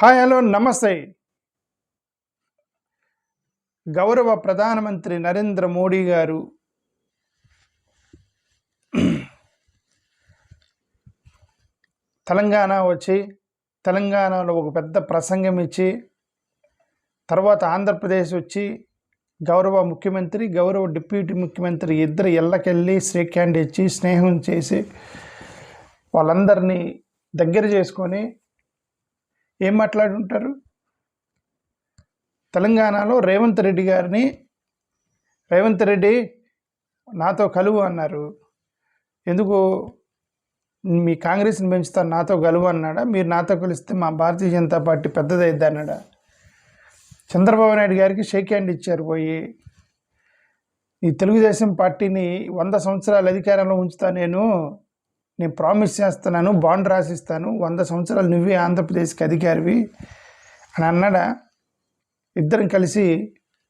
Hi hello నమస్తే. గౌరవ ప్రధానమంత్రి నరేంద్ర మోడీ గారు తెలంగాణ వచ్చి తెలంగాణలో ఒక పెద్ద ప్రసంగం ఇచ్చి తర్వాత ఆంధ్రప్రదేశ్ వచ్చి గౌరవ ముఖ్యమంత్రి గౌరవ డిప్యూటీ ముఖ్యమంత్రి ఇద్దరు ఇళ్ళకెళ్ళి షేక్ హ్యాండ్ ఇచ్చి స్నేహం చేసి వాళ్ళందరినీ దగ్గర చేసుకొని ఏం మాట్లాడుంటారు? తెలంగాణలో రేవంత్ రెడ్డి నాతో కలువు అన్నారు. ఎందుకు మీ కాంగ్రెస్ని పెంచుతాను నాతో కలువు అన్నాడా? మీరు నాతో కలిస్తే మా భారతీయ జనతా పార్టీ పెద్దదైద్ది అన్నాడా? చంద్రబాబు నాయుడు గారికి షేక్ హ్యాండ్ ఇచ్చారు పోయి. ఈ తెలుగుదేశం పార్టీని 100 సంవత్సరాలు అధికారంలో ఉంచుతా, నేను ప్రామిస్ చేస్తున్నాను, బాండ్ రాసిస్తాను, 100 సంవత్సరాలు నువ్వే ఆంధ్రప్రదేశ్కి అధికారివి అని అన్నాడా? ఇద్దరం కలిసి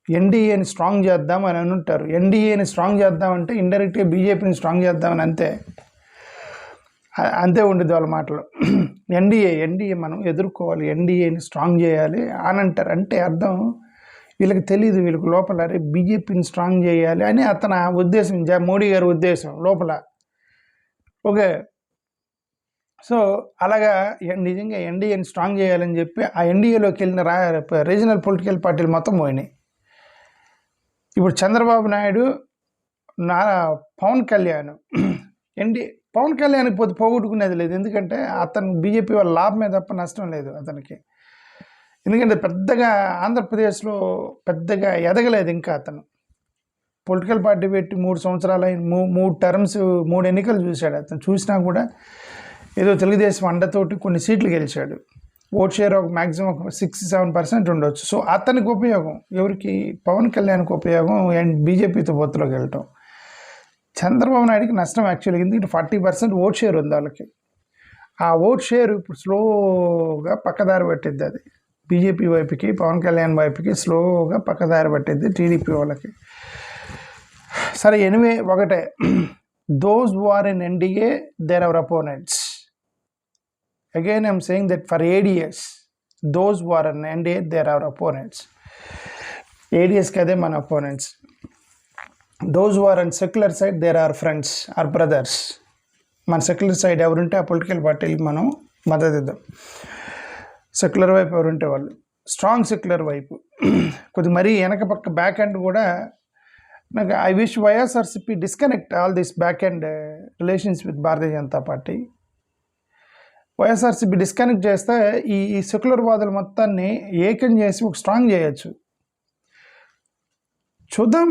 ఎన్డీఏని స్ట్రాంగ్ చేద్దాం అని అనుంటారు. ఎన్డీఏని స్ట్రాంగ్ చేద్దామంటే ఇండైరెక్ట్గా బీజేపీని స్ట్రాంగ్ చేద్దామని అంతే ఉండేది వాళ్ళ మాటలు. ఎన్డీఏ మనం ఎదుర్కోవాలి, ఎన్డీఏని స్ట్రాంగ్ చేయాలి అని అంటారు. అంటే అర్థం వీళ్ళకి తెలియదు, వీళ్ళకి లోపల బీజేపీని స్ట్రాంగ్ చేయాలి అని అతని ఉద్దేశం, మోడీ గారి ఉద్దేశం లోపల. ఓకే, సో అలాగా నిజంగా ఎన్డీఏని స్ట్రాంగ్ చేయాలని చెప్పి ఆ ఎన్డీఏలోకి వెళ్ళిన రీజనల్ పొలిటికల్ పార్టీలు మొత్తం పోయినాయి. ఇప్పుడు చంద్రబాబు నాయుడు, పవన్ కళ్యాణ్, పవన్ కళ్యాణ్కి పోగొట్టుకునేది లేదు. ఎందుకంటే అతను బీజేపీ వాళ్ళ లాభం మీద తప్ప నష్టం లేదు అతనికి. ఎందుకంటే పెద్దగా ఆంధ్రప్రదేశ్లో పెద్దగా ఎదగలేదు ఇంకా. అతను పొలిటికల్ పార్టీ పెట్టి 3 సంవత్సరాలు అయిన 3 టర్మ్స్ 3 ఎన్నికలు చూశాడు. అతను చూసినా కూడా ఏదో తెలుగుదేశం అండతోటి కొన్ని సీట్లు గెలిచాడు. ఓట్ షేర్ ఒక మ్యాక్సిమం 6-7% ఉండొచ్చు. సో అతనికి ఉపయోగం, ఎవరికి? పవన్ కళ్యాణ్కి ఉపయోగం అండ్ బీజేపీతో పొత్తులోకి వెళ్ళటం. చంద్రబాబు నాయుడికి నష్టం యాక్చువల్గా. ఎందుకంటే 40% ఓట్ షేర్ ఉంది వాళ్ళకి. ఆ ఓట్ షేర్ ఇప్పుడు స్లోగా పక్కదారి పట్టిద్ది. అది బీజేపీ వైపుకి, పవన్ కళ్యాణ్ వైపుకి స్లోగా పక్కదారి పట్టిద్ది టీడీపీ వాళ్ళకి. సరే, ఎనివే ఒకటే, those who are in NDA, they're our opponents. Again, I'm saying that for ADS, those who are in NDA, they're our opponents. ADS kade మన opponents. Those who are on secular side, they're our friends, our brothers. మన secular side ఎవరుంటే ఆ political పార్టీలకు మనం మద్దతు ఇద్దాం. Secular వైపు ఎవరుంటే వాళ్ళు, స్ట్రాంగ్ సెక్యులర్ వైపు. కొద్ది మరీ వెనక పక్క బ్యాక్ ఎండ్ కూడా నాకు I wish YSRCP disconnect all this back end relations with Bharatiya Janata party. YSRCP disconnect చేస్తే ఈ సెక్యులర్ వాదుల మొత్తాన్ని ఏకం చేసి ఒక స్ట్రాంగ్ చేయొచ్చు. చూద్దాం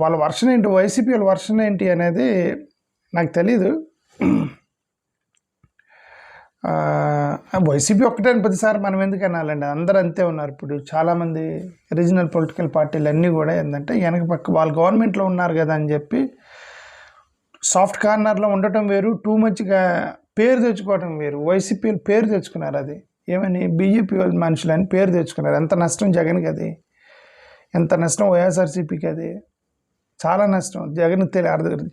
వాళ్ళ వర్షన్ ఏంటి, వైసీపీ వాళ్ళ వర్షన్ ఏంటి అనేది నాకు తెలీదు. వైసీపీ ఒక్కటే 10 మనం ఎందుకు అనాలండి? అందరూ అంతే ఉన్నారు. ఇప్పుడు చాలామంది రీజనల్ పొలిటికల్ పార్టీలు అన్నీ కూడా ఏంటంటే వెనక పక్క వాళ్ళు గవర్నమెంట్లో ఉన్నారు కదా అని చెప్పి సాఫ్ట్ కార్నర్లో ఉండటం వేరు, టూ మచ్గా పేరు తెచ్చుకోవటం వేరు. వైసీపీ పేరు తెచ్చుకున్నారు, అది ఏమని బీజేపీ వాళ్ళ మనుషులని పేరు తెచ్చుకున్నారు. ఎంత నష్టం జగన్కి, అది ఎంత నష్టం వైఎస్ఆర్సీపీకి, అది చాలా నష్టం. జగన్ అర్థం,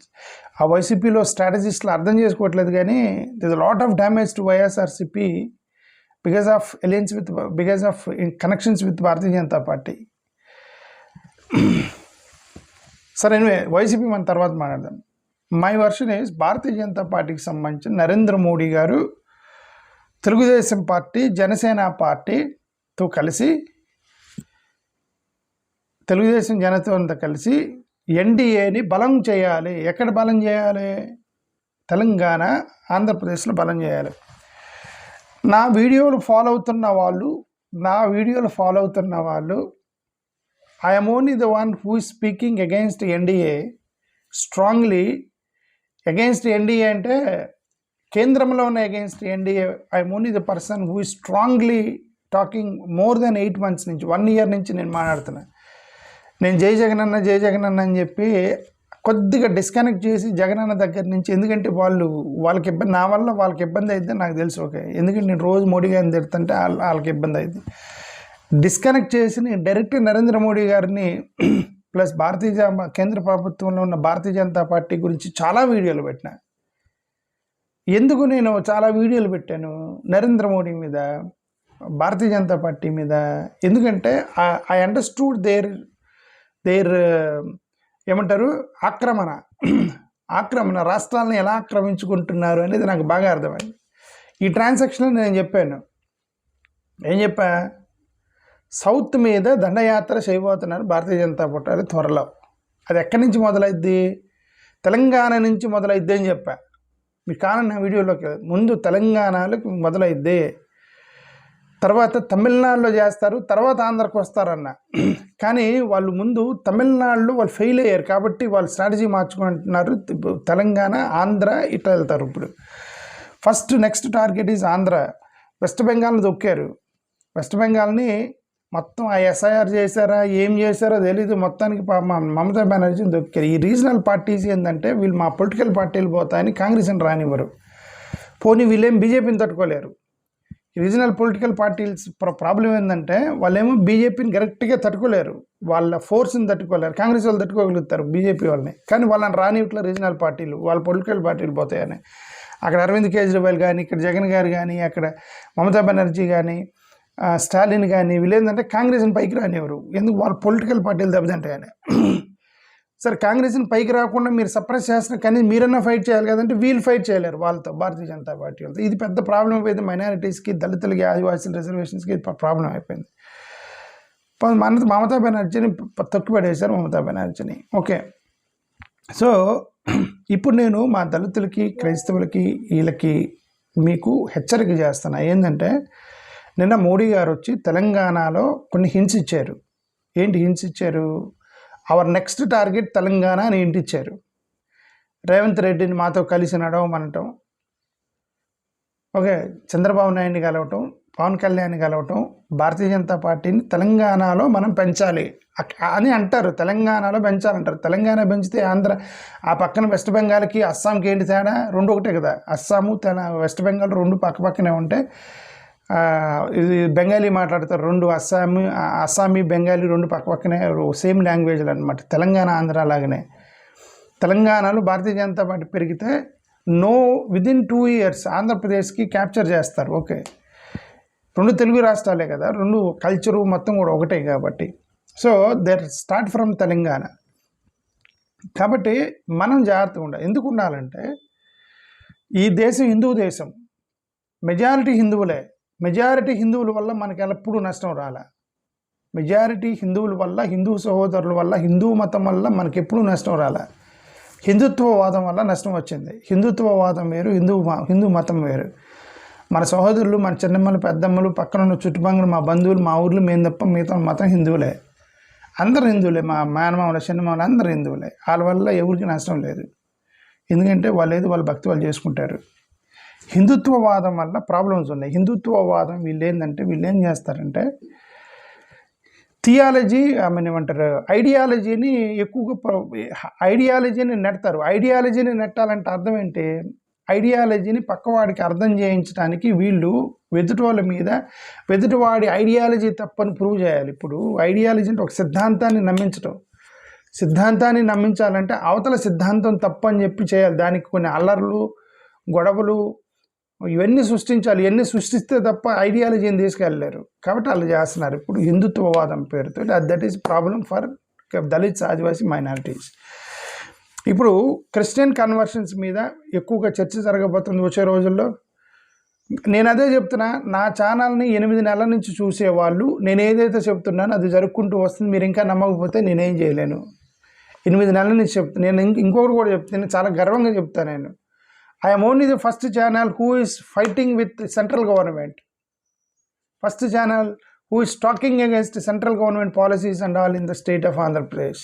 ఆ వైసీపీలో స్ట్రాటజిస్టులు అర్థం చేసుకోవట్లేదు. కానీ this a lot of damage to YSRCP because of connections with Bharatiya Janata party. సరే, వైసీపీ మన తర్వాత మాట్లాడదాం. My version is Bharatiya Janata పార్టీకి సంబంధించి నరేంద్ర మోడీ గారు తెలుగుదేశం పార్టీ, జనసేన పార్టీతో కలిసి, తెలుగుదేశం జనసేనతో కలిసి ఎన్డీఏని బలం చేయాలి. ఎక్కడ బలం చేయాలి? తెలంగాణ, ఆంధ్రప్రదేశ్లో బలం చేయాలి. నా వీడియోలు ఫాలో అవుతున్న వాళ్ళు I'm only the one who is speaking against NDA strongly. Against NDA అంటే కేంద్రంలో ఉన్న against NDA. I'm only the person who is strongly talking more than 8 months నుంచి, 1 year నుంచి నేను మాట్లాడుతున్నాను. నేను జై జగనన్న అని చెప్పి కొద్దిగా డిస్కనెక్ట్ చేసి జగనన్న దగ్గర నుంచి, ఎందుకంటే వాళ్ళకి ఇబ్బంది, నా వల్ల వాళ్ళకి ఇబ్బంది అయితే నాకు తెలుసు. ఓకే, ఎందుకంటే నేను రోజు మోడీ గారిని తిడుతుంటే వాళ్ళకి ఇబ్బంది అయింది. డిస్కనెక్ట్ చేసి నేను డైరెక్ట్ నరేంద్ర మోడీ గారిని ప్లస్ కేంద్ర ప్రభుత్వంలో ఉన్న భారతీయ జనతా పార్టీ గురించి చాలా వీడియోలు పెట్టిన. ఎందుకు నేను చాలా వీడియోలు పెట్టాను నరేంద్ర మోడీ మీద? భారతీయ జనతా పార్టీ మీద. ఎందుకంటే ఐ అండర్స్టూడ్ దేర్ ఏమంటారు ఆక్రమణ రాష్ట్రాలను ఎలా ఆక్రమించుకుంటున్నారు అనేది నాకు బాగా అర్థమైంది. ఈ ట్రాన్సాక్షన్లో నేను చెప్పాను, ఏం చెప్పా, సౌత్ మీద దండయాత్ర చేయబోతున్నారు భారతీయ జనతా పార్టీ త్వరలో. అది ఎక్కడి నుంచి మొదలైద్ది? తెలంగాణ నుంచి మొదలైద్ది అని చెప్పా. మీకు కావాలన్న వీడియోలోకి ముందు తెలంగాణలోకి మొదలైద్ది, తర్వాత తమిళనాడులో చేస్తారు, తర్వాత ఆంధ్రాకి వస్తారన్న. కానీ వాళ్ళు ముందు తమిళనాడులో వాళ్ళు ఫెయిల్ అయ్యారు కాబట్టి వాళ్ళు స్ట్రాటజీ మార్చుకుంటున్నారు. తెలంగాణ ఆంధ్ర ఇట్లా వెళ్తారు. ఇప్పుడు first next target is Andhra. West బెంగాల్ని దొక్కారు. వెస్ట్ బెంగాల్ని మొత్తం ఆ ఎస్ఐఆర్ చేశారా ఏం చేశారో తెలీదు, మొత్తానికి మమతా బెనర్జీని దొక్కారు. ఈ రీజనల్ పార్టీస్ ఏంటంటే వీళ్ళు మా పొలిటికల్ పార్టీలు పోతాయని కాంగ్రెస్ని రానివ్వరు. పోనీ వీళ్ళేం బీజేపీని తట్టుకోలేరు. రీజనల్ పొలిటికల్ పార్టీస్ ప్రాబ్లం ఏంటంటే వాళ్ళేమో బీజేపీని కరెక్ట్గా తట్టుకోలేరు, వాళ్ళ ఫోర్స్ని తట్టుకోలేరు. కాంగ్రెస్ వాళ్ళు తట్టుకోగలుగుతారు బీజేపీ వాళ్ళని, కానీ వాళ్ళని రానివ్వట్ల రీజనల్ పార్టీలు, వాళ్ళ పొలిటికల్ పార్టీలు పోతాయని. అక్కడ అరవింద్ కేజ్రీవాల్ కానీ, ఇక్కడ జగన్ గారు కానీ, అక్కడ మమతా బెనర్జీ కానీ, స్టాలిన్ కానీ, వీళ్ళేంటంటే కాంగ్రెస్ని పైకి రానివ్వరు. ఎందుకు? వాళ్ళ పొలిటికల్ పార్టీలు దెబ్బతింటాయని. సరే కాంగ్రెస్ని పైకి రాకుండా మీరు సప్రెస్ చేస్తున్నారు, కానీ మీరన్నా ఫైట్ చేయాలి కదంటే వీళ్ళు ఫైట్ చేయలేరు వాళ్ళతో, భారతీయ జనతా పార్టీ వాళ్ళతో. ఇది పెద్ద ప్రాబ్లం అయిపోయింది. మైనారిటీస్కి, దళితులకి, ఆదివాసీల రిజర్వేషన్స్కి ప్రాబ్లం అయిపోయింది. మమతా బెనర్జీని తొక్కిపడేశారు, మమతా బెనర్జీని. ఓకే, సో ఇప్పుడు నేను మా దళితులకి, క్రైస్తవులకి, వీళ్ళకి మీకు హెచ్చరిక చేస్తున్నా. ఏంటంటే నిన్న మోడీ గారు వచ్చి తెలంగాణలో కొన్ని హింట్స్ ఇచ్చారు. ఏంటి హింట్స్ ఇచ్చారు? అవర్ నెక్స్ట్ టార్గెట్ తెలంగాణ అని హింట్ ఇచ్చారు. రేవంత్ రెడ్డిని మాతో కలిసి నడవమనటం, ఓకే, చంద్రబాబు నాయుడిని కలవటం, పవన్ కళ్యాణ్ని కలవటం, భారతీయ జనతా పార్టీని తెలంగాణలో మనం పెంచాలి అని అంటారు. తెలంగాణలో పెంచాలంటారు. తెలంగాణ పెంచితే ఆంధ్ర, ఆ పక్కన వెస్ట్ బెంగాల్కి అస్సాంకి ఏంటి తేడా? రెండు ఒకటే కదా. అస్సాము వెస్ట్ బెంగాల్ రెండు పక్కనే ఉంటే ఇది బెంగాలీ మాట్లాడతారు. రెండు అస్సామీ బెంగాలీ రెండు పక్కనే సేమ్ లాంగ్వేజ్లు అనమాట. తెలంగాణ ఆంధ్ర లాగానే. తెలంగాణలో భారతీయ జనతా పార్టీ పెరిగితే విదిన్ 2 years ఆంధ్రప్రదేశ్కి క్యాప్చర్ చేస్తారు. ఓకే, రెండు తెలుగు రాష్ట్రాలే కదా, రెండు కల్చరు మొత్తం కూడా ఒకటే కాబట్టి. So there start from Telangana. కాబట్టి మనం జాగ్రత్తగా ఉండాలి. ఎందుకు ఉండాలంటే ఈ దేశం హిందూ దేశం, మెజారిటీ హిందువులే. మెజారిటీ హిందువుల వల్ల మనకి ఎల్లప్పుడూ నష్టం రాలే. మెజారిటీ హిందువుల వల్ల, హిందూ సహోదరుల వల్ల, హిందూ మతం వల్ల మనకి ఎప్పుడూ నష్టం రాలే. హిందుత్వవాదం వల్ల నష్టం వచ్చింది. హిందుత్వవాదం వేరు, హిందూ మతం వేరు. మన సహోదరులు, మన చిన్నమ్మలు, పెద్దమ్మలు, పక్కన ఉన్న చుట్టుపక్కల మా బంధువులు, మా ఊర్లు, మేము తప్ప మిగతా మతం హిందువులే. అందరు హిందువులే. మా మేనమామలు, చిన్నమామలు అందరు హిందువులే. వాళ్ళ వల్ల ఎవరికి నష్టం లేదు. ఎందుకంటే వాళ్ళ భక్తి వాళ్ళు చేసుకుంటారు. హిందుత్వవాదం వల్ల ప్రాబ్లమ్స్ ఉన్నాయి. హిందుత్వవాదం వీళ్ళు ఏం చేస్తారంటే థియాలజీ, ఏమంటారు, ఐడియాలజీని నెడతారు. ఐడియాలజీని నెట్టాలంటే అర్థం ఏంటి? ఐడియాలజీని పక్కవాడికి అర్థం చేయించడానికి వీళ్ళు వెదుటివాడి ఐడియాలజీ తప్పని ప్రూవ్ చేయాలి. ఇప్పుడు ఐడియాలజీ అంటే ఒక సిద్ధాంతాన్ని నమ్మించడం. సిద్ధాంతాన్ని నమ్మించాలంటే అవతల సిద్ధాంతం తప్పని చెప్పి చేయాలి. దానికి కొన్ని అల్లర్లు, గొడవలు ఇవన్నీ సృష్టించాలి. ఇవన్నీ సృష్టిస్తే తప్ప ఐడియాలజీని తీసుకెళ్ళలేరు. కాబట్టి వాళ్ళు చేస్తున్నారు ఇప్పుడు హిందుత్వవాదం పేరుతో. That is problem for Dalits, Adivasi, minorities. ఇప్పుడు క్రిస్టియన్ కన్వర్షన్స్ మీద ఎక్కువగా చర్చ జరగబోతుంది వచ్చే రోజుల్లో. నేను అదే చెప్తున్నా, నా ఛానల్ని 8 నెలల నుంచి చూసేవాళ్ళు నేను ఏదైతే చెప్తున్నానో అది జరుపుకుంటూ వస్తుంది. మీరు ఇంకా నమ్మకపోతే నేనేం చేయలేను. 8 నెలల నుంచి చెప్తాను. నేను ఇంకొకటి కూడా చెప్తాను, చాలా గర్వంగా చెప్తాను. నేను I'm only the first channel who is fighting with central government, first channel who is talking against central government policies and all in the state of Andhra Pradesh.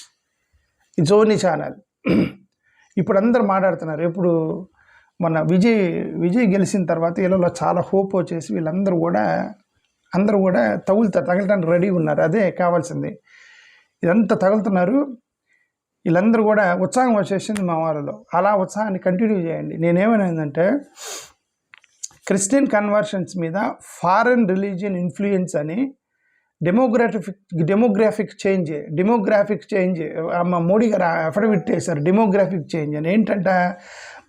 It's only channel. ఇప్పుడు అందరు మాట్లాడుతున్నారు. ఇప్పుడు మొన్న విజయ్ గెలిచిన తర్వాత వీళ్ళలో చాలా హోప్ వచ్చేసి వీళ్ళందరూ కూడా తగలటానికి రెడీ ఉన్నారు. అదే కావాల్సింది. ఇదంతా తగులుతున్నారు. వీళ్ళందరూ కూడా ఉత్సాహం వచ్చేసింది మా వాళ్ళలో. అలా ఉత్సాహాన్ని కంటిన్యూ చేయండి. నేనేమైందంటే క్రిస్టియన్ కన్వర్షన్స్ మీద ఫారెన్ రిలీజియన్ ఇన్ఫ్లుయెన్స్ అని డెమోగ్రాఫిక్ చేంజ్ మోడీ గారు అఫిడవిట్ చేశారు. డెమోగ్రాఫిక్ చేంజ్ అని ఏంటంటే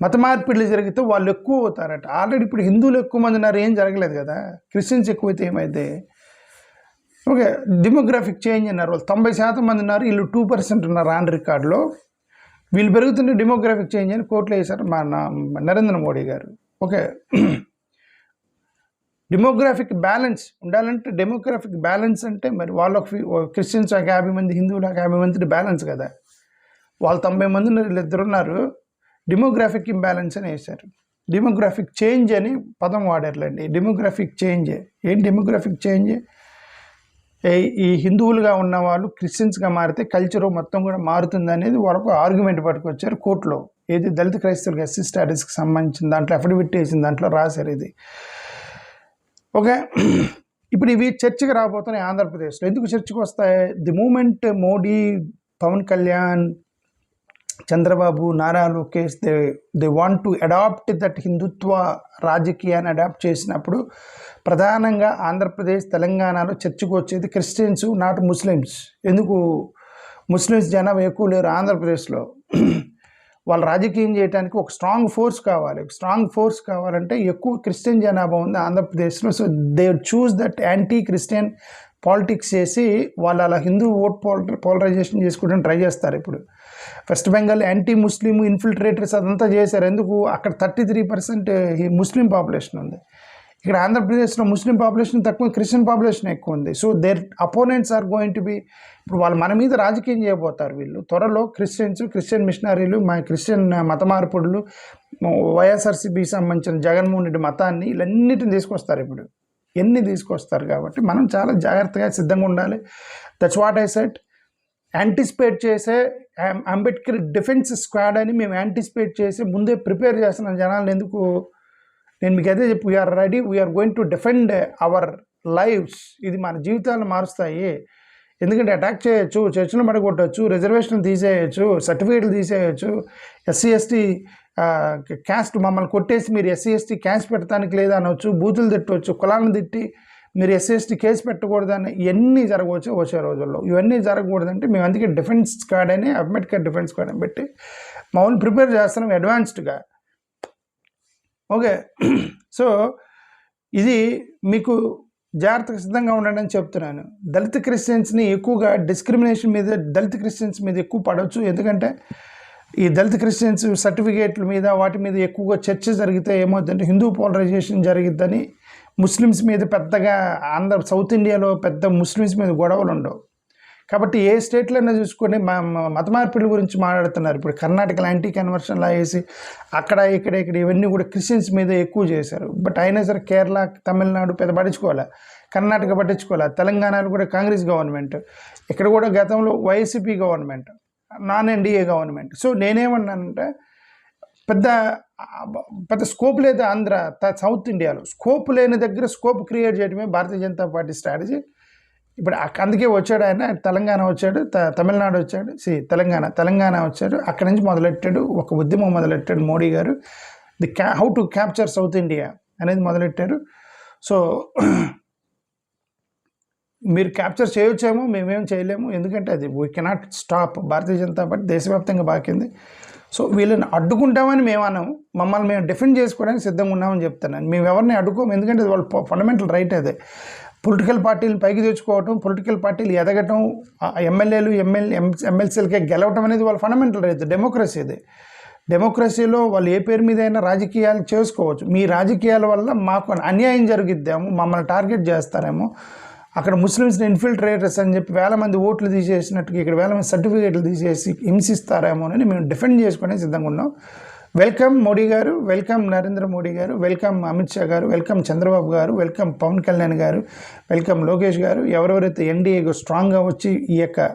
మత మార్పిడులు జరిగితే వాళ్ళు ఎక్కువ అవుతారట. ఆల్రెడీ ఇప్పుడు హిందువులు ఎక్కువ మంది ఉన్నారు, ఏం జరగలేదు కదా. క్రిస్టియన్స్ ఎక్కువైతే ఏమైతే ఓకే. డెమోగ్రాఫిక్ చేంజ్ అన్నారు, వాళ్ళు 90% మంది ఉన్నారు, వీళ్ళు 2% ఉన్నారు ఆన్ రికార్డులో. వీళ్ళు పెరుగుతుంటే డెమోగ్రాఫిక్ చేంజ్ అని కోర్టులో వేశారు నరేంద్ర మోడీ గారు. ఓకే. డెమోగ్రాఫిక్ బ్యాలెన్స్ ఉండాలంటే, డెమోగ్రాఫిక్ బ్యాలెన్స్ అంటే మరి వాళ్ళకి క్రిస్టియన్స్ 50 మంది, హిందువులు 50 మంది బ్యాలెన్స్ కదా. వాళ్ళు 90 మంది ఉన్నారు, వీళ్ళు ఇద్దరు ఉన్నారు, డెమోగ్రాఫిక్ ఇంబ్యాలెన్స్ అని వేశారు. డెమోగ్రాఫిక్ చేంజ్ అని పదం వాడారులేండి. డెమోగ్రాఫిక్ చేంజ్ ఏంటి? డెమోగ్రాఫిక్ చేంజ్ ఈ హిందువులుగా ఉన్న వాళ్ళు క్రిస్టియన్స్గా మారితే కల్చర్ మొత్తం కూడా మారుతుంది అనేది వరకు ఆర్గ్యుమెంట్ పట్టుకొచ్చారు కోర్టులో. ఏది దళిత క్రైస్తవులకు ఎస్సీ స్టాటస్కి సంబంధించిన దాంట్లో అఫిడవిట్ వేసిన దాంట్లో రాశారు ఇది. ఓకే. ఇప్పుడు ఇవి చర్చకు రాబోతున్నాయి ఆంధ్రప్రదేశ్లో. ఎందుకు చర్చకు వస్తాయి? The moment Modi, Pawan Kalyan, Chandrababu, Nara Lokesh they want to adapt that Hindutva రాజకీయాన్ని అడాప్ట్ చేసినప్పుడు ప్రధానంగా ఆంధ్రప్రదేశ్, తెలంగాణలో చర్చకు వచ్చేది క్రిస్టియన్స్, నాట్ ముస్లిమ్స్. ఎందుకు? ముస్లిమ్స్ జనాభా ఎక్కువ లేరు ఆంధ్రప్రదేశ్లో. వాళ్ళు రాజకీయం చేయడానికి ఒక స్ట్రాంగ్ ఫోర్స్ కావాలి. స్ట్రాంగ్ ఫోర్స్ కావాలంటే ఎక్కువ క్రిస్టియన్ జనాభా ఉంది ఆంధ్రప్రదేశ్లో. So they choose that anti Christian politics చేసి వాళ్ళు అలా హిందూ ఓట్ పోలరైజేషన్ చేసుకోవడానికి ట్రై చేస్తారు. ఇప్పుడు వెస్ట్ బెంగాల్ యాంటీ ముస్లిం ఇన్ఫిల్ట్రేటర్స్ అదంతా చేశారు. ఎందుకు? అక్కడ 33% ముస్లిం పాపులేషన్ ఉంది. ఇక్కడ ఆంధ్రప్రదేశ్లో ముస్లిం పాపులేషన్ తక్కువ, క్రిస్టియన్ పాపులేషన్ ఎక్కువ ఉంది. So their opponents are going to be, ఇప్పుడు వాళ్ళు మన మీద రాజకీయం చేయబోతారు వీళ్ళు. త్వరలో క్రిస్టియన్ మిషనరీలు, మా క్రిస్టియన్ మత మార్పుడులు, వైఎస్ఆర్సీపీకి సంబంధించిన జగన్మోహన్ రెడ్డి మతాన్ని ఇవన్నిటిని తీసుకొస్తారు. ఇప్పుడు ఎన్ని తీసుకొస్తారు కాబట్టి మనం చాలా జాగ్రత్తగా సిద్ధంగా ఉండాలి. That's what I said. Anticipate చేసే అంబేద్కర్ డిఫెన్స్ స్క్వాడ్ అని మేము యాంటిసిపేట్ చేసి ముందే ప్రిపేర్ చేస్తున్నాం జనాలను. ఎందుకు? నేను మీకు అదే చెప్పి, we're ready, we're going to defend our lives. ఇది మన జీవితాలను మారుస్తాయి. ఎందుకంటే అటాక్ చేయొచ్చు, చర్చలు పడగొట్టచ్చు, రిజర్వేషన్లు తీసేయచ్చు, సర్టిఫికేట్లు తీసేయచ్చు, ఎస్సీ ఎస్టీ క్యాస్ట్ మమ్మల్ని కొట్టేసి మీరు ఎస్సీ ఎస్టీ క్యాస్ట్ పెట్టడానికి లేదా అనవచ్చు, బూతులు తిట్టవచ్చు, కులాలను తిట్టి మీరు ఎస్సీ ఎస్టీ కేసు పెట్టకూడదని ఇవన్నీ జరగవచ్చు వచ్చే రోజుల్లో. ఇవన్నీ జరగకూడదంటే మేము అందుకే డిఫెన్స్ స్క్వాడ్ అని, అంబేద్కర్ డిఫెన్స్ స్క్వాడ్ అని పెట్టి మామూలు ప్రిపేర్ చేస్తున్నాం అడ్వాన్స్డ్గా. ఓకే. సో ఇది మీకు జాగ్రత్తగా సిద్ధంగా ఉండండి అని చెప్తున్నాను. దళిత క్రిస్టియన్స్ని ఎక్కువగా డిస్క్రిమినేషన్ మీద, దళిత క్రిస్టియన్స్ మీద ఎక్కువ పడవచ్చు. ఎందుకంటే ఈ దళిత క్రిస్టియన్స్ సర్టిఫికేట్ల మీద వాటి మీద ఎక్కువగా చర్చ జరిగితే ఏమవుతుందంటే హిందూ పోలరైజేషన్ జరిగిద్దని, ముస్లిమ్స్ మీద పెద్దగా సౌత్ ఇండియాలో పెద్ద ముస్లిమ్స్ మీద గొడవలు ఉండవు. కాబట్టి ఏ స్టేట్లైనా చూసుకొని మత మార్పిడి గురించి మాట్లాడుతున్నారు. ఇప్పుడు కర్ణాటకలో యాంటీ కన్వర్షన్లా వేసి అక్కడ ఇక్కడ ఇవన్నీ కూడా క్రిస్టియన్స్ మీద ఎక్కువ చేశారు. బట్ అయినా సరే కేరళ, తమిళనాడు పెద్ద పట్టించుకోవాలి, కర్ణాటక పట్టించుకోవాలి, తెలంగాణలో కూడా కాంగ్రెస్ గవర్నమెంట్, ఇక్కడ కూడా గతంలో YCP government, non NDA government. So నేనేమన్నానంటే పెద్ద స్కోప్ లేదు ఆంధ్ర, సౌత్ ఇండియాలో స్కోప్ లేని దగ్గర స్కోప్ క్రియేట్ చేయడమే భారతీయ జనతా పార్టీ స్ట్రాటజీ. ఇప్పుడు అందుకే వచ్చాడు ఆయన, తెలంగాణ వచ్చాడు, తమిళనాడు వచ్చాడు, తెలంగాణ వచ్చాడు, అక్కడి నుంచి మొదలెట్టాడు, ఒక ఉద్యమం మొదలెట్టాడు మోడీ గారు. How to capture south India అనేది మొదలెట్టారు. సో మీరు క్యాప్చర్ చేయొచ్చేమో, మేమేం చేయలేము, ఎందుకంటే అది we cannot stop. Bharatiya Janata party దేశవ్యాప్తంగా బాకింది. సో వీళ్ళని అడ్డుకుంటామని మేము అన్నాము, మమ్మల్ని మేము డిఫెండ్ చేసుకోవడానికి సిద్ధంగా ఉన్నామని చెప్తున్నాను. మేము ఎవరిని అడ్డుకోము, ఎందుకంటే వాళ్ళ ఫండమెంటల్ రైట్ అదే. పొలిటికల్ పార్టీలు పైకి తెచ్చుకోవటం, పొలిటికల్ పార్టీలు ఎదగటం, ఎమ్మెల్యేలు ఎమ్మెల్సీలకే గెలవటం అనేది వాళ్ళ ఫండమెంటల్ రైట్. డెమోక్రసీ ఇది. డెమోక్రసీలో వాళ్ళు ఏ పేరు మీద అయినా రాజకీయాలు చేసుకోవచ్చు. మీ రాజకీయాల వల్ల మాకు అన్యాయం జరిగిద్దాము, మమ్మల్ని టార్గెట్ చేస్తారేమో, అక్కడ ముస్లిమ్స్ని ఇన్ఫిల్ట్రేటర్స్ అని చెప్పి వేల మంది ఓట్లు తీసేసినట్టుగా ఇక్కడ వేల మంది సర్టిఫికేట్లు తీసేసి హింసిస్తారేమో అని మేము డిఫెండ్ చేసుకునే సిద్ధంగా ఉన్నాం. వెల్కమ్ మోడీ గారు, వెల్కమ్ నరేంద్ర మోడీ గారు, వెల్కమ్ అమిత్ షా గారు, వెల్కమ్ చంద్రబాబు గారు, వెల్కమ్ పవన్ కళ్యాణ్ గారు, వెల్కమ్ లోకేష్ గారు. ఎవరెవరైతే ఎన్డీఏకు స్ట్రాంగ్గా వచ్చి ఈ యొక్క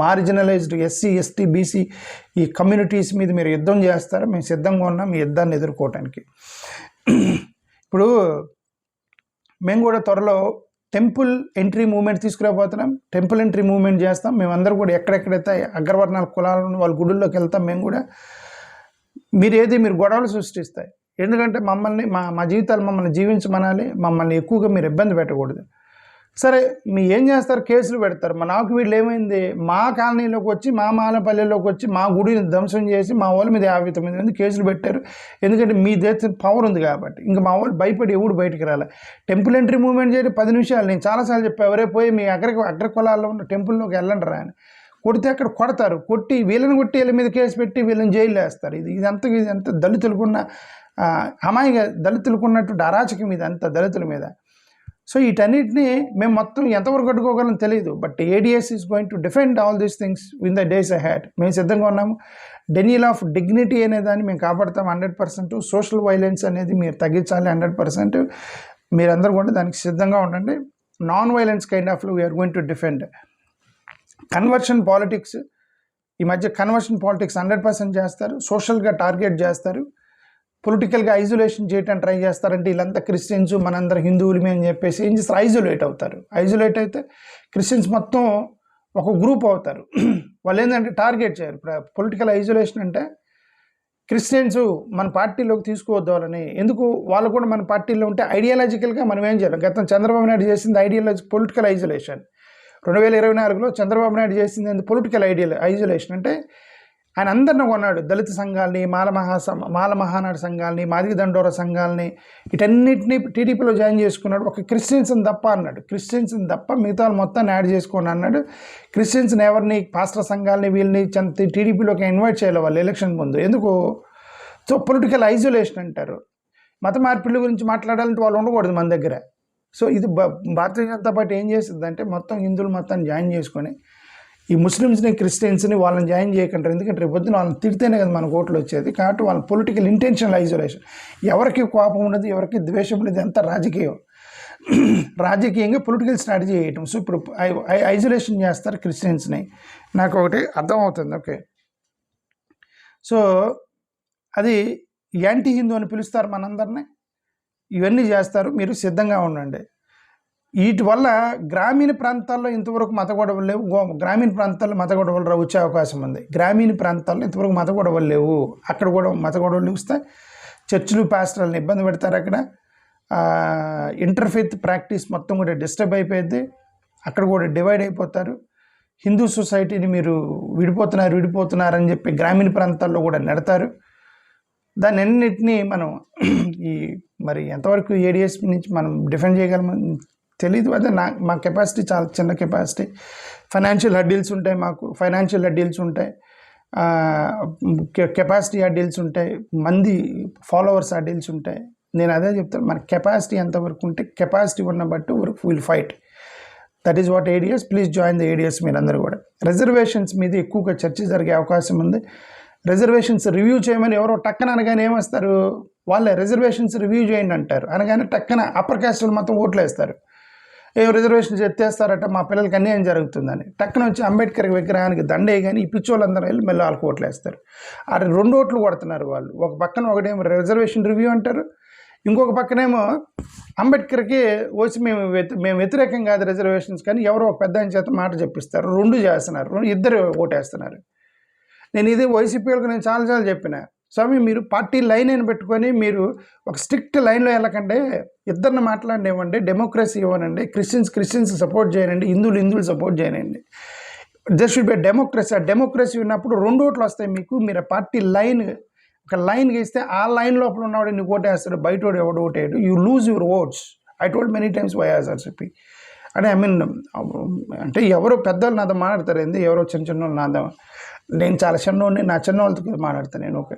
మార్జినలైజ్డ్ ఎస్సీ ఎస్టీ బీసీ ఈ కమ్యూనిటీస్ మీద మీరు యుద్ధం చేస్తారో మేము సిద్ధంగా ఉన్నాం ఈ యుద్ధాన్ని ఎదుర్కోవటానికి. ఇప్పుడు మేము కూడా త్వరలో టెంపుల్ ఎంట్రీ మూవ్మెంట్ తీసుకురాబోతున్నాం. టెంపుల్ ఎంట్రీ మూవ్మెంట్ చేస్తాం. మేమందరూ కూడా ఎక్కడెక్కడైతే అగ్రవర్ణాల కులాలను వాళ్ళ గుడుల్లోకి వెళ్తాం. మేము కూడా మీరు గొడవలు సృష్టిస్తాయి. ఎందుకంటే మమ్మల్ని మా జీవితాలు మమ్మల్ని జీవించమనాలి, మమ్మల్ని ఎక్కువగా మీరు ఇబ్బంది పెట్టకూడదు. సరే మీ ఏం చేస్తారు, కేసులు పెడతారు. నాకు వీళ్ళు ఏమైంది, మా కాలనీలోకి వచ్చి మా మాలపల్లెలోకి వచ్చి మా గుడిని ధ్వంసం చేసి మా వాళ్ళ మీద 59 మంది కేసులు పెట్టారు. ఎందుకంటే మీ దేశ పవర్ ఉంది కాబట్టి. ఇంకా మా వాళ్ళు భయపడి ఎవడు బయటికి రాలే. టెంపుల్ ఎంట్రీ మూవ్మెంట్ చేయడం 10 నిమిషాలు. నేను చాలాసార్లు చెప్పాను, ఎవరే పోయి మీ అగ్ర కులాల్లో ఉన్న టెంపుల్లోకి వెళ్ళండి రా అని. కొడితే అక్కడ కొడతారు, కొట్టి వీళ్ళని కొట్టి వీళ్ళ మీద కేసు పెట్టి వీళ్ళని జైలు వేస్తారు. ఇదంతా దళితులకున్న అమాయిగా దళితులకున్నట్టు అరాచకం ఇదంతా దళితుల మీద. సో వీటన్నిటిని మేము మొత్తం ఎంతవరకు అడ్డుకోగలం తెలియదు. But ADS is going to defend all these things in the days ahead. మేము సిద్ధంగా ఉన్నాము. డెనియల్ ఆఫ్ డిగ్నిటీ అనే దాన్ని మేము కాపాడతాం 100%. సోషల్ వైలెన్స్ అనేది మీరు తగ్గించాలి 100%. మీరందరూ కూడా దానికి సిద్ధంగా ఉండండి. Non violence kind of we're going to defend. Conversion politics, ఈ మధ్య కన్వర్షన్ పాలిటిక్స్ 100% చేస్తారు. సోషల్గా టార్గెట్ చేస్తారు, పొలిటికల్గా ఐజోలేషన్ చేయడానికి ట్రై చేస్తారంటే వీళ్ళంతా క్రిస్టియన్స్ మనందరం హిందువులమే అని చెప్పేసి ఏం చేస్తారు, ఐజోలేట్ అవుతారు. ఐజోలేట్ అయితే క్రిస్టియన్స్ మొత్తం ఒక గ్రూప్ అవుతారు. వాళ్ళు ఏంటంటే టార్గెట్ చేయరు. పొలిటికల్ ఐజోలేషన్ అంటే క్రిస్టియన్స్ మన పార్టీలోకి తీసుకువద్దాలని. ఎందుకు, వాళ్ళు కూడా మన పార్టీలో ఉంటే ఐడియాలజికల్గా మనం ఏం చేయాలి. గతం చంద్రబాబు నాయుడు చేసింది పొలిటికల్ ఐజోలేషన్. 2024లో చంద్రబాబు నాయుడు చేసింది పొలిటికల్ ఐజోలేషన్. అంటే ఆయన అందరిని కొన్నాడు. దళిత సంఘాలని, మాల మహానాడు సంఘాలని, మాదిగ దండోర సంఘాలని, వీటన్నిటిని టీడీపీలో జాయిన్ చేసుకున్నాడు. ఒక క్రిస్టియన్స్ని తప్ప అన్నాడు. క్రిస్టియన్స్ని తప్ప మిగతా మొత్తాన్ని యాడ్ చేసుకోండి అన్నాడు. క్రిస్టియన్స్ని ఎవరిని, పాస్టర్ సంఘాలని వీళ్ళని టీడీపీలోకి ఇన్వైట్ చేయాలి వాళ్ళు ఎలక్షన్ ముందు. ఎందుకు? సో పొలిటికల్ ఐజోలేషన్ అంటారు. మత మార్పిళ్ళ గురించి మాట్లాడాలంటే వాళ్ళు ఉండకూడదు మన దగ్గర. సో ఇది భారతీయ జనతా పార్టీ ఏం చేస్తుందంటే మొత్తం హిందువులు మొత్తాన్ని జాయిన్ చేసుకొని ఈ ముస్లిమ్స్ని, క్రిస్టియన్స్ని వాళ్ళని జాయిన్ చేయకంటారు. ఎందుకంటే రేపు పొద్దున వాళ్ళని తిడితేనే కదా మనకు ఓట్లు వచ్చేది. కాబట్టి వాళ్ళ పొలిటికల్ ఇంటెన్షనల్ ఐజోలేషన్. ఎవరికి కోపం ఉండదు, ఎవరికి ద్వేషం ఉండదు, అంతా రాజకీయం. రాజకీయంగా పొలిటికల్ స్ట్రాటజీ చేయటం. సో ఇప్పుడు ఐజోలేషన్ చేస్తారు క్రిస్టియన్స్ని. నాకు ఒకటి అర్థమవుతుంది. ఓకే, సో అది యాంటీ హిందూ అని పిలుస్తారు మనందరినీ. ఇవన్నీ చేస్తారు, మీరు సిద్ధంగా ఉండండి. వీటి వల్ల గ్రామీణ ప్రాంతాల్లో ఇంతవరకు మత గొడవలు లేవు. గ్రామీణ ప్రాంతాల్లో మత గొడవలు వచ్చే అవకాశం ఉంది. గ్రామీణ ప్రాంతాల్లో ఇంతవరకు మత గొడవలు లేవు. అక్కడ కూడా మత గొడవలు వస్తే చర్చిలు, పాస్టర్లను ఇబ్బంది పెడతారు. అక్కడ ఇంటర్ఫెయిత్ ప్రాక్టీస్ మొత్తం కూడా డిస్టర్బ్ అయిపోయింది. అక్కడ కూడా డివైడ్ అయిపోతారు. హిందూ సొసైటీని మీరు విడిపోతున్నారని చెప్పి గ్రామీణ ప్రాంతాల్లో కూడా నెడతారు. దాన్ని అన్నింటినీ మనం మరి ఎంతవరకు ఏడిఎస్ నుంచి మనం డిఫెండ్ చేయగలమని తెలీదు. అదే మా కెపాసిటీ చాలా చిన్న కెపాసిటీ. ఫైనాన్షియల్ హడ్డీల్స్ ఉంటాయి, మాకు ఫైనాన్షియల్ హడ్డీల్స్ ఉంటాయి, కెపాసిటీ హడ్డీల్స్ ఉంటాయి, మంది ఫాలోవర్స్ హడ్డీల్స్ ఉంటాయి. నేను అదే చెప్తాను, మన కెపాసిటీ ఎంతవరకు ఉంటే కెపాసిటీ ఉన్న బట్టి will fight. That is what ADS. Please join the ADS. మీరందరూ కూడా రిజర్వేషన్స్ మీద ఎక్కువగా చర్చ జరిగే అవకాశం ఉంది. రిజర్వేషన్స్ రివ్యూ చేయమని ఎవరో టక్కన అనగానే ఏమేస్తారు, వాళ్ళే రిజర్వేషన్స్ రివ్యూ చేయండి అంటారు. అనగానే టక్కన అప్పర్ క్యాస్టులు మొత్తం ఓట్లు వేస్తారు. రిజర్వేషన్స్ ఎత్తేస్తారట, మా పిల్లలకి అన్యాయం జరుగుతుందని. టక్కన వచ్చి అంబేద్కర్ విగ్రహానికి దండే కానీ ఈ పిచ్చోళ్ళందరూ వెళ్ళి మళ్ళీ వాళ్ళకి ఓట్లు వేస్తారు. అది 2 ఓట్లు కొడుతున్నారు వాళ్ళు. ఒక పక్కన ఒకటేమో రిజర్వేషన్ రివ్యూ అంటారు, ఇంకొక పక్కనేమో అంబేద్కర్కి వచ్చి మేము వ్యతిరేకం కాదు రిజర్వేషన్స్ కానీ ఎవరో ఒక పెద్ద ఆయన చేత మాట చెప్పిస్తారు. 2 చేస్తున్నారు, ఇద్దరు ఓటేస్తున్నారు. నేను ఇది వైసీపీ వాళ్ళకి నేను చాలాసార్లు చెప్పిన, స్వామి మీరు పార్టీ లైన్ అని పెట్టుకొని మీరు ఒక స్ట్రిక్ట్ లైన్లో వెళ్ళకండి, ఇద్దరిని మాట్లాడినివ్వండి, డెమోక్రసీ ఇవ్వనండి, క్రిస్టియన్స్ సపోర్ట్ చేయనండి, హిందువులు సపోర్ట్ చేయనండి. There should be democracy. ఆ డెమోక్రసీ ఉన్నప్పుడు 2 ఓట్లు వస్తాయి మీకు. మీరు పార్టీ లైన్ ఒక లైన్ గీస్తే ఆ లైన్ లోపల ఉన్నవాడు నీకు ఓటేస్తాడు, బయటోడు ఎవడు ఓటేయడు. You lose your votes. I told many times YSRCP అంటే అంటే ఎవరో పెద్దవాళ్ళు నాతో మాట్లాడతారు, ఏంది ఎవరో చిన్న వాళ్ళు నాతో. నేను చాలా చిన్నోడిని, నా చిన్న వాళ్ళతో మాట్లాడతాను నేను. ఓకే,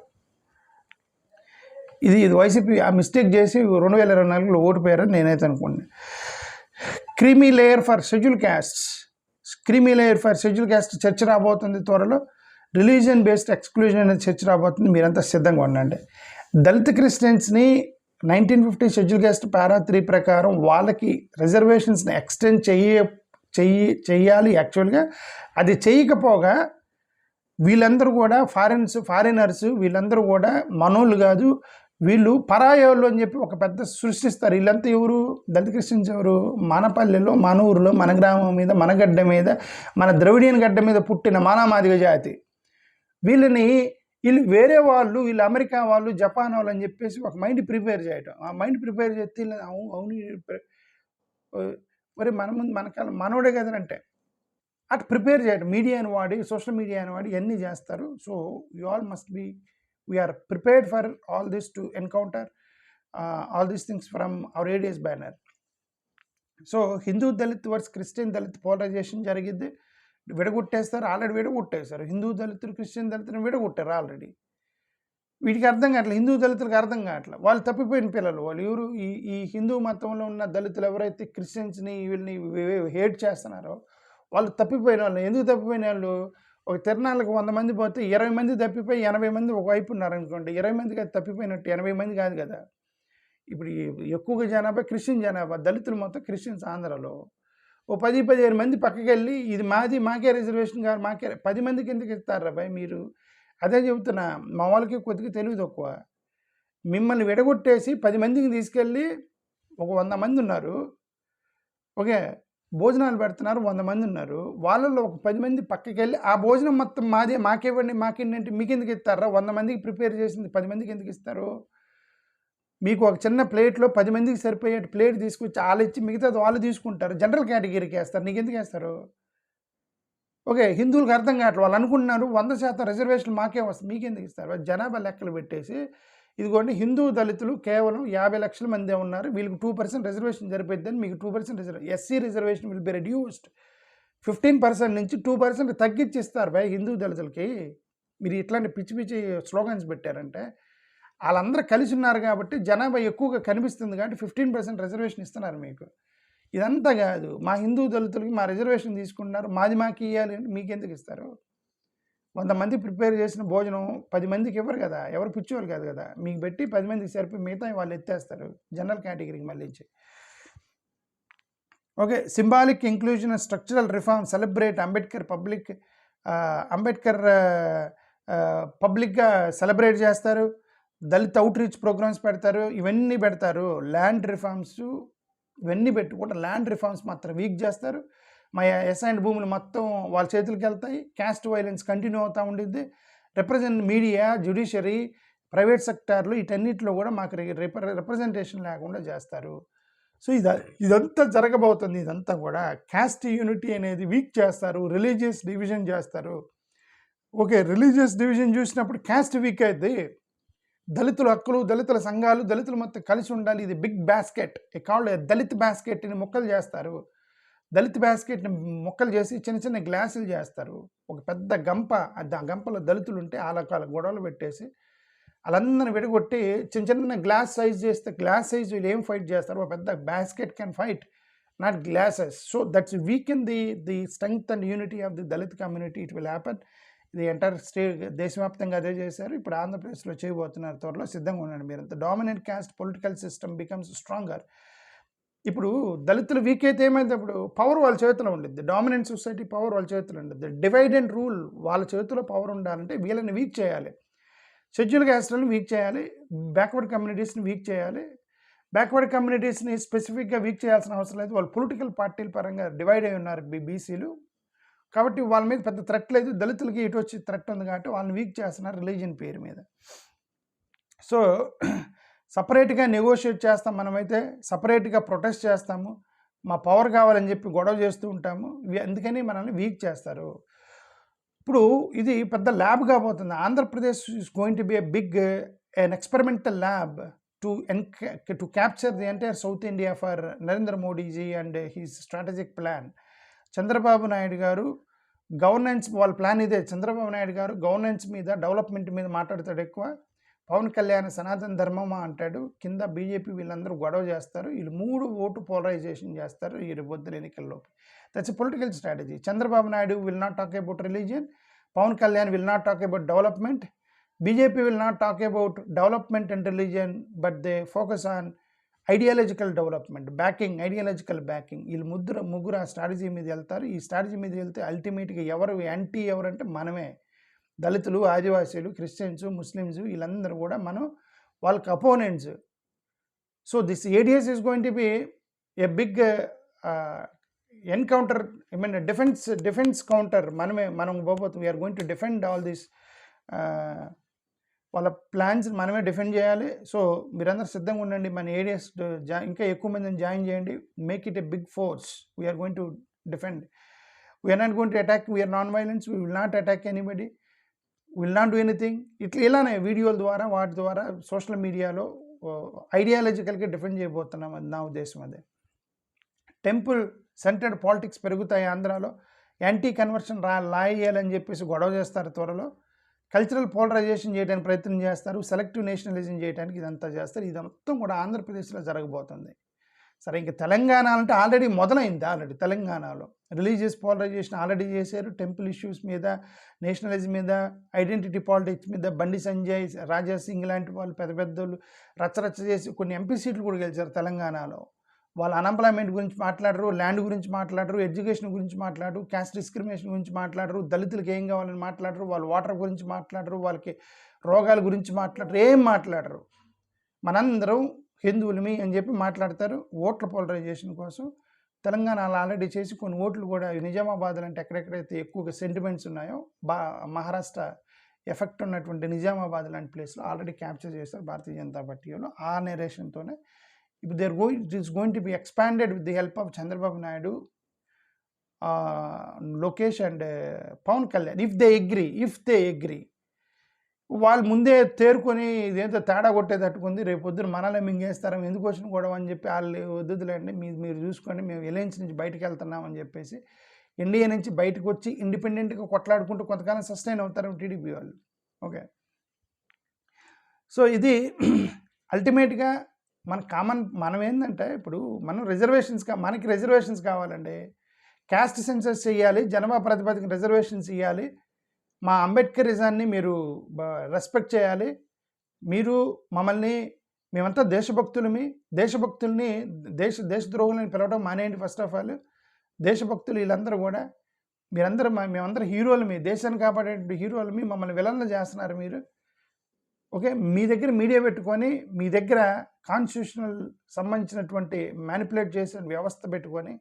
ఇది వైసీపీ ఆ మిస్టేక్ చేసి 2024లో ఓడిపోయారని నేనైతే అనుకోండి. Creamy layer for schedule caste చర్చ రాబోతుంది త్వరలో. రిలీజియన్ బేస్డ్ ఎక్స్క్లూజన్ అనేది చర్చ రాబోతుంది. మీరంతా సిద్ధంగా ఉండండి. దళిత క్రిస్టియన్స్ని 1950 షెడ్యూల్ క్యాస్ట్ పారా 3 ప్రకారం వాళ్ళకి రిజర్వేషన్స్ని ఎక్స్టెండ్ చెయ్యాలి. యాక్చువల్గా అది చేయకపోగా వీళ్ళందరూ కూడా ఫారినర్స్ వీళ్ళందరూ కూడా మనోళ్ళు కాదు, వీళ్ళు పరాయోళ్ళు అని చెప్పి ఒక పెద్ద సృష్టిస్తారు. వీళ్ళంతా ఎవరు? దళిత క్రిస్టియన్స్ ఎవరు? మన పల్లెలో, మన ఊరిలో, మన గ్రామం మీద, మన గడ్డ మీద, మన ద్రవిడియన్ గడ్డ మీద పుట్టిన మానామాదిగ జాతి. వీళ్ళు వేరే వాళ్ళు, వీళ్ళు అమెరికా వాళ్ళు, జపాన్ వాళ్ళు అని చెప్పేసి ఒక మైండ్ ప్రిపేర్ చేయటం. ఆ మైండ్ ప్రిపేర్ చేస్తే అవును అరే మన ముందు మనోడే కదనంటే అటు ప్రిపేర్ చేయడం మీడియాని వాడి సోషల్ మీడియాని వాడి ఇవన్నీ చేస్తారు. So you all must be we are prepared for all this to encounter all these things from our ADS banner. So Hindu Dalit versus Christian Dalit polarisation జరిగిద్ది, విడగొట్టేస్తారు. ఆల్రెడీ విడగొట్టేశారు. హిందూ దళితులు క్రిస్టియన్ దళితులను విడగొట్టారు ఆల్రెడీ. వీటికి అర్థం కావట్లేదు, హిందూ దళితులకు అర్థం కావట్లేదు. వాళ్ళు తప్పిపోయిన పిల్లలు వాళ్ళు. ఎవరు ఈ హిందూ మతంలో ఉన్న దళితులు ఎవరైతే క్రిస్టియన్స్ని వీళ్ళని హేట్ చేస్తున్నారో వాళ్ళు తప్పిపోయిన వాళ్ళు. ఎందుకు తప్పిపోయిన వాళ్ళు? ఒక తిరణాలకు 100 మంది పోతే 20 మంది తప్పిపోయి 80 మంది ఒకవైపు ఉన్నారనుకోండి. 20 మందికి అది తప్పిపోయినట్టు, 80 మంది కాదు కదా. ఇప్పుడు ఎక్కువగా జనాభా క్రిస్టియన్ జనాభా, దళితులు మొత్తం క్రిస్టియన్స్ ఆంధ్రాలో. ఓ 10-15 మంది పక్కకి వెళ్ళి ఇది మాది, మాకే రిజర్వేషన్ కాదు, మాకే 10 మందికి ఎందుకు ఇస్తారా భయ్ మీరు? అదే చెబుతున్నా, మా వాళ్ళకి కొద్దిగా తెలివి తక్కువ. మిమ్మల్ని విడగొట్టేసి 10 మందికి తీసుకెళ్ళి ఒక 100 మంది ఉన్నారు, ఓకే, భోజనాలు పెడుతున్నారు, 100 మంది ఉన్నారు. వాళ్ళల్లో ఒక 10 మంది పక్కకి వెళ్ళి ఆ భోజనం మొత్తం మాదే, మాకేవ్వండి, మాకేంటంటే మీకు ఎందుకు ఇస్తారా? 100 మందికి ప్రిపేర్ చేసింది 10 మందికి ఎందుకు ఇస్తారు? మీకు ఒక చిన్న ప్లేట్లో 10 మందికి సరిపోయే ప్లేట్ తీసుకొచ్చి వాళ్ళు ఇచ్చి మిగతాది వాళ్ళు తీసుకుంటారు. జనరల్ కేటగిరీకి వేస్తారు, నీకు ఎందుకు వేస్తారు? ఓకే, హిందువులకు అర్థం కావట్లేదు. వాళ్ళు అనుకుంటున్నారు 100% రిజర్వేషన్ మాకే వస్తుంది, మీకెందుకు ఇస్తారు? జనాభా లెక్కలు పెట్టేసి ఇదిగోండి హిందూ దళితులు కేవలం 50 లక్షల మందే ఉన్నారు, వీళ్ళకి 2% రిజర్వేషన్ సరిపోద్దని మీకు 2% reservation, SC reservation will be reduced 15% నుంచి 2% తగ్గించిస్తారు భయ్ హిందూ దళితులకి. మీరు ఇట్లాంటి పిచ్చి పిచ్చి స్లోగన్స్ పెట్టారంటే వాళ్ళందరూ కలిసి ఉన్నారు కాబట్టి జనాభా ఎక్కువగా కనిపిస్తుంది కాబట్టి 15% రిజర్వేషన్ ఇస్తున్నారు మీకు. ఇదంతా కాదు, మా హిందూ దళితులకి మా రిజర్వేషన్ తీసుకుంటున్నారు, మాది మాకు ఇవ్వాలి అంటే మీకెందుకు ఇస్తారు? 100 మంది ప్రిపేర్ చేసిన భోజనం 10 మందికి ఇవ్వరు కదా, ఎవరు పిచ్చోళ్ళు కాదు కదా. మీకు పెట్టి 10 మందికి సరిపోయి మిగతా వాళ్ళు ఎత్తేస్తారు జనరల్ కేటగిరీకి మళ్ళీ. Okay, symbolic inclusion and structural reform celebrate Ambedkar పబ్లిక్గా సెలబ్రేట్ చేస్తారు. దళిత్ అవుట్ రీచ్ ప్రోగ్రామ్స్ పెడతారు, ఇవన్నీ పెడతారు. ల్యాండ్ రిఫార్మ్స్ ఇవన్నీ పెట్టి కూడా ల్యాండ్ రిఫార్మ్స్ మాత్రం వీక్ చేస్తారు. మా అసైన్డ్ భూములు మొత్తం వాళ్ళ చేతులకి వెళ్తాయి. క్యాస్ట్ వైలెన్స్ కంటిన్యూ అవుతూ ఉండిద్ది. మీడియా, జ్యుడిషియరీ, ప్రైవేట్ సెక్టార్లు వీటన్నిటిలో కూడా మాకు రిప్రజెంటేషన్ లేకుండా చేస్తారు. సో ఇదంతా జరగబోతుంది. ఇదంతా కూడా క్యాస్ట్ యూనిటీ అనేది వీక్ చేస్తారు, రిలీజియస్ డివిజన్ చేస్తారు. ఓకే, రిలీజియస్ డివిజన్ చూసినప్పుడు క్యాస్ట్ వీక్ అయితే దళితుల హక్కులు, దళితుల సంఘాలు, దళితులు మొత్తం కలిసి ఉండాలి. ఇది బిగ్ బాస్కెట్, కాళ్ళు దళిత్ బాస్కెట్ని ముక్కలు చేస్తారు. దళిత్ బాస్కెట్ని ముక్కలు చేసి చిన్న చిన్న గ్లాసులు చేస్తారు. ఒక పెద్ద గంప, ఆ గంపలో దళితులు ఉంటే వాళ్ళ గొడవలు పెట్టేసి వాళ్ళందరిని విడగొట్టి చిన్న చిన్న గ్లాస్ సైజ్ చేస్తే గ్లాస్ సైజ్ వీళ్ళు ఏం ఫైట్ చేస్తారు? ఒక పెద్ద basket can fight, not glasses. So that's weaken the strength and unity of the Dalit community. It will happen. ఇది ఎంటైర్ దేశవ్యాప్తంగా అదే చేశారు. ఇప్పుడు ఆంధ్రప్రదేశ్లో చేయబోతున్నారు. త్వరలో సిద్ధంగా ఉండండి మీరంతా. Dominant caste political system becomes stronger. ఇప్పుడు దళితులు వీక్ అయితే ఏమైంది? అప్పుడు పవర్ వాళ్ళ చేతిలో ఉండిద్ది. డామినెంట్ సొసైటీ పవర్ వాళ్ళ చేతిలో ఉండిద్ది. డివైడ్ అండ్ రూల్ వాళ్ళ చేతిలో పవర్ ఉండాలంటే వీళ్ళని వీక్ చేయాలి. షెడ్యూల్ క్యాస్ట్లను వీక్ చేయాలి, బ్యాక్వర్డ్ కమ్యూనిటీస్ని వీక్ చేయాలి. బ్యాక్వర్డ్ కమ్యూనిటీస్ని స్పెసిఫిక్గా వీక్ చేయాల్సిన అవసరం లేదు. వాళ్ళు పొలిటికల్ పార్టీల పరంగా డివైడ్ అయి ఉన్నారు బీసీలు, కాబట్టి వాళ్ళ మీద పెద్ద థ్రెట్ లేదు. దళితులకి ఇటు వచ్చి థ్రెట్ ఉంది కాబట్టి వాళ్ళని వీక్ చేస్తున్నారు రిలీజియన్ పేరు మీద. సో సపరేట్గా నెగోషియేట్ చేస్తాం, మనమైతే సపరేట్గా ప్రొటెస్ట్ చేస్తాము, మా పవర్ కావాలని చెప్పి గొడవ చేస్తూ ఉంటాము. అందుకని మనల్ని వీక్ చేస్తారు. ఇప్పుడు ఇది పెద్ద ల్యాబ్ కాబోతుంది. Andhra Pradesh is going to be a big an experimental lab to capture the entire South India for Narendra Modi ji and his strategic plan. Chandrababu Naidu గారు గవర్నెన్స్, వాళ్ళ ప్లాన్ ఇదే. చంద్రబాబు నాయుడు గారు గవర్నెన్స్ మీద, డెవలప్మెంట్ మీద మాట్లాడతాడు ఎక్కువ. పవన్ కళ్యాణ్ సనాతన ధర్మమా అంటాడు. కింద బీజేపీ వీళ్ళందరూ గొడవ చేస్తారు. వీళ్ళు 3 ఓటు పోలరైజేషన్ చేస్తారు ఈ రేపొద్దున ఎన్నికల్లోపు. That's a political strategy. Chandrababu Naidu will not talk about religion, Pawan Kalyan will not talk about development, BJP will not talk about development and religion, but they focus on ideological development, ideological backing. వీళ్ళు ముగ్గురు ఆ strategy మీద వెళ్తారు. ఈ strategy మీద వెళ్తే అల్టిమేట్గా ఎవరంటే మనమే. దళితులు, ఆదివాసీలు, క్రిస్టియన్స్, ముస్లిమ్స్ వీళ్ళందరూ కూడా వాళ్ళకి opponents. So this ADS is going to be a big encounter, defence counter. మనం పోబోతుంది. We are going to defend all this వాళ్ళ ప్లాన్స్ మనమే డిఫెండ్ చేయాలి. సో మీరందరూ సిద్ధంగా ఉండండి. మన ఏరియాస్ ఇంకా ఎక్కువ మందిని జాయిన్ చేయండి. Make it a big force. We're going to defend. We're not going to attack. We're non violence. We will not attack anybody. Will not do anything. ఇలానే వీడియోల ద్వారా వాటి ద్వారా సోషల్ మీడియాలో ఐడియాలజికల్గా డిఫెండ్ చేయబోతున్నాం. అది నా ఉద్దేశం. అదే టెంపుల్ సెంటర్డ్ పాలిటిక్స్ పెరుగుతాయి ఆంధ్రాలో. యాంటీ కన్వర్షన్ లాయేయాలని చెప్పేసి గొడవ చేస్తారు త్వరలో. కల్చరల్ పోలరైజేషన్ చేయడానికి ప్రయత్నం చేస్తారు. సెలెక్టివ్ నేషనలిజం చేయడానికి ఇదంతా చేస్తారు. ఇది మొత్తం కూడా ఆంధ్రప్రదేశ్లో జరగబోతుంది. సరే, ఇంకా తెలంగాణ అంటే ఆల్రెడీ మొదలైంది. తెలంగాణలో రిలీజియస్ పోలరైజేషన్ ఆల్రెడీ చేశారు. టెంపుల్ ఇష్యూస్ మీద, నేషనలిజం మీద, ఐడెంటిటీ పాలిటిక్స్ మీద బండి సంజయ్, రాజా సింగ్ లాంటి వాళ్ళు పెద్ద పెద్దోళ్ళు రచ్చరచ్చ చేసి కొన్ని ఎంపీ సీట్లు కూడా గెలిచారు తెలంగాణలో. వాళ్ళు అన్ఎంప్లాయ్మెంట్ గురించి మాట్లాడరు, ల్యాండ్ గురించి మాట్లాడరు, ఎడ్యుకేషన్ గురించి మాట్లాడరు, క్యాస్ట్ డిస్క్రిమినేషన్ గురించి మాట్లాడరు, దళితులకు ఏం కావాలని మాట్లాడరు, వాళ్ళు వాటర్ గురించి మాట్లాడరు, వాళ్ళకి రోగాల గురించి మాట్లాడరు, ఏం మాట్లాడరు. మనందరం హిందువులమి అని చెప్పి మాట్లాడతారు. ఓట్ల పోలరైజేషన్ కోసం తెలంగాణ ఆల్రెడీ చేసి కొన్ని ఓట్లు కూడా నిజామాబాద్ అంటే ఎక్కడెక్కడైతే ఎక్కువగా సెంటిమెంట్స్ ఉన్నాయో మహారాష్ట్ర ఎఫెక్ట్ ఉన్నటువంటి నిజామాబాద్ లాంటి ప్లేస్లో ఆల్రెడీ క్యాప్చర్ చేస్తారు భారతీయ జనతా పార్టీ వాళ్ళు. ఆ నేరేషన్తోనే ఇప్పుడు it is going to be expanded with the help of Chandrababu Naidu, Lokesh and Pawan Kalyan. If they agree, వాళ్ళు ముందే తేరుకొని ఇదేంతో తేడా కొట్టేటట్టుకుంది, రేపు పొద్దున మనల్ని మింగేస్తారం, ఎందుకు వచ్చిన గొడవ అని చెప్పి వాళ్ళు వద్దులేండి, మీరు చూసుకోండి, మేము ఎలయన్స్ నుంచి బయటకు వెళ్తున్నామని చెప్పేసి ఎన్డీఏ నుంచి బయటకు వచ్చి ఇండిపెండెంట్గా కొట్లాడుకుంటూ కొంతకాలం సస్టైన్ అవుతారు టీడీపీ వాళ్ళు. ఓకే, సో ఇది అల్టిమేట్గా మనం ఏంటంటే ఇప్పుడు మనకి రిజర్వేషన్స్ కావాలండి. క్యాస్ట్ సెన్సస్ చేయాలి, జనాభా ప్రాతిపదికన రిజర్వేషన్స్ ఇవ్వాలి, మా అంబేద్కరిజాన్ని మీరు రెస్పెక్ట్ చేయాలి. మీరు మేమంతా దేశభక్తుల్ని దేశద్రోహులని పిలవడం మానేయండి. ఫస్ట్ ఆఫ్ ఆల్ దేశభక్తులు వీళ్ళందరూ కూడా మేమందరం హీరోలమి, దేశాన్ని కాపాడే హీరోలమి, మమ్మల్ని విలన్లు చేస్తున్నారు మీరు. ఓకే, మీ దగ్గర మీడియా పెట్టుకొని, మీ దగ్గర కాన్స్టిట్యూషనల్ సంబంధించినటువంటి మ్యానిపులేట్ చేసిన వ్యవస్థ పెట్టుకొని,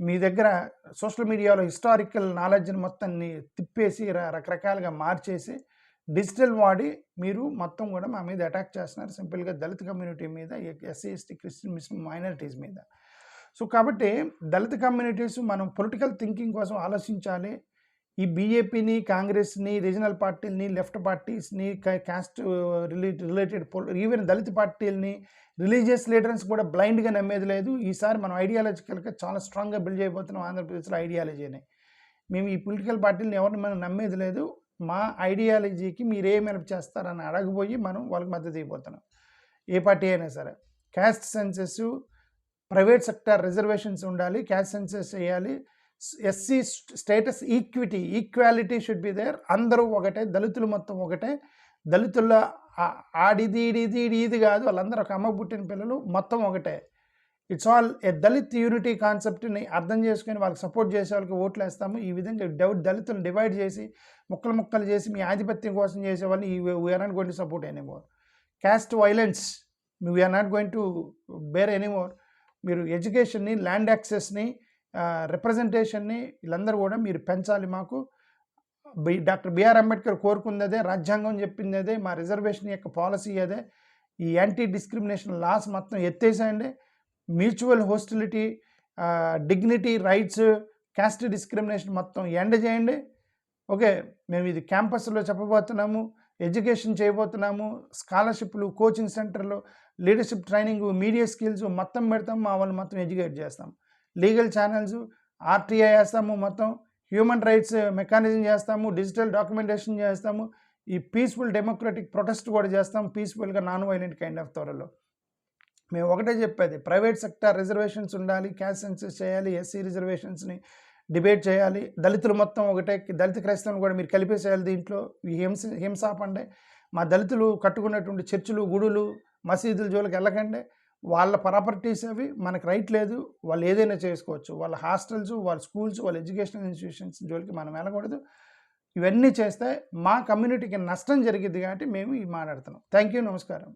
మీ దగ్గర సోషల్ మీడియాలో హిస్టారికల్ నాలెడ్జ్ని మొత్తాన్ని తిప్పేసి రకరకాలుగా మార్చేసి డిజిటల్ వాడి మీరు మొత్తం కూడా మా మీద అటాక్ చేస్తున్నారు. సింపుల్గా దళిత కమ్యూనిటీ మీద, SC ST Christian Muslim minorities మీద. సో కాబట్టి దళిత కమ్యూనిటీస్ మనం పొలిటికల్ థింకింగ్ కోసం ఆలోచించాలి. ఈ బీజేపీని, కాంగ్రెస్ని, రీజనల్ పార్టీలని, లెఫ్ట్ పార్టీస్ని, క్యాస్ట్ రిలేటెడ్ ఈవెన్ దళిత పార్టీలని, రిలీజియస్ లీడర్స్ కూడా బ్లైండ్గా నమ్మేది లేదు. ఈసారి మనం ఐడియాలజికల్గా చాలా స్ట్రాంగ్గా బిల్డ్ చేయబోతున్నాం ఆంధ్రప్రదేశ్లో ఐడియాలజీని. మేము ఈ పొలిటికల్ పార్టీలను ఎవరిని మనం నమ్మేది లేదు. మా ఐడియాలజీకి మీరు ఏం హెల్ప్ చేస్తారని అడగబోయి మనం వాళ్ళకి మద్దతు ఇవ్వబోతున్నాం, ఏ పార్టీ అయినా సరే. Caste census, private sector reservations ఉండాలి, క్యాస్ట్ సెన్సెస్ చేయాలి, SC status equality should be there. అందరూ ఒకటే, దళితులు మొత్తం ఒకటే. దళితుల్లో ఆడిది ఇది కాదు, వాళ్ళందరూ ఒక అమ్మ పుట్టిన పిల్లలు మొత్తం ఒకటే. It's all A Dalit unity కాన్సెప్ట్ని అర్థం చేసుకొని వాళ్ళకి సపోర్ట్ చేసే వాళ్ళకి ఓట్లు వేస్తాము. ఈ విధంగా దళితులను డివైడ్ చేసి ముక్కలు చేసి మీ ఆధిపత్యం కోసం చేసే వాళ్ళని we're not going to support anymore. Caste violence we're not going to bear anymore. మీరు ఎడ్యుకేషన్ని, ల్యాండ్ యాక్సెస్ని, రిప్రజెంటేషన్ని వీళ్ళందరూ కూడా మీరు పెంచాలి. మాకు డాక్టర్ బిఆర్ అంబేద్కర్ కోరుకుంది అదే, రాజ్యాంగం చెప్పింది అదే, మా రిజర్వేషన్ యొక్క పాలసీ అదే. ఈ యాంటీ డిస్క్రిమినేషన్ లాస్ మొత్తం ఎత్తేసేయండి. Mutual hostility, dignity, rights, caste discrimination మొత్తం ఎండ్ చేయండి. ఓకే, మేము ఇది క్యాంపస్లో చెప్పబోతున్నాము, ఎడ్యుకేషన్ చేయబోతున్నాము, స్కాలర్షిప్లు, కోచింగ్ సెంటర్లు, లీడర్షిప్ ట్రైనింగ్, మీడియా స్కిల్స్ మొత్తం పెడతాము. మా వాళ్ళు మొత్తం ఎడ్యుకేట్ చేస్తాం. లీగల్ ఛానల్స్, ఆర్టీఐ చేస్తాము, మొత్తం హ్యూమన్ రైట్స్ మెకానిజం చేస్తాము, డిజిటల్ డాక్యుమెంటేషన్ చేస్తాము, ఈ పీస్ఫుల్ డెమోక్రటిక్ ప్రొటెస్ట్ కూడా చేస్తాం, పీస్ఫుల్గా నాన్ వైలెంట్ కైండ్ ఆఫ్ త్వరలో. మేము ఒకటే చెప్పేది, ప్రైవేట్ సెక్టార్ రిజర్వేషన్స్ ఉండాలి, క్యాస్ట్ సెన్సస్ చేయాలి, ఎస్సీ రిజర్వేషన్స్ని డిబేట్ చేయాలి, దళితులు మొత్తం ఒకటే, దళిత క్రైస్తవులను కూడా మీరు కలిపేసేయాలి దీంట్లో. ఈ హింసాపండే మా దళితులు కట్టుకున్నటువంటి చర్చిలు, గుడులు, మసీదుల జోలికి వెళ్ళకండి. వాళ్ళ ప్రాపర్టీస్ అవి, మనకు రైట్ లేదు, వాళ్ళు ఏదైనా చేసుకోవచ్చు. వాళ్ళ హాస్టల్స్, వాళ్ళ స్కూల్స్, వాళ్ళ ఎడ్యుకేషనల్ ఇన్స్టిట్యూషన్స్ జోలికి మనం వెళ్ళకూడదు. ఇవన్నీ చేస్తే మా కమ్యూనిటీకి నష్టం జరిగింది కాబట్టి మేము మాట్లాడుతున్నాం. థ్యాంక్ యూ, నమస్కారం.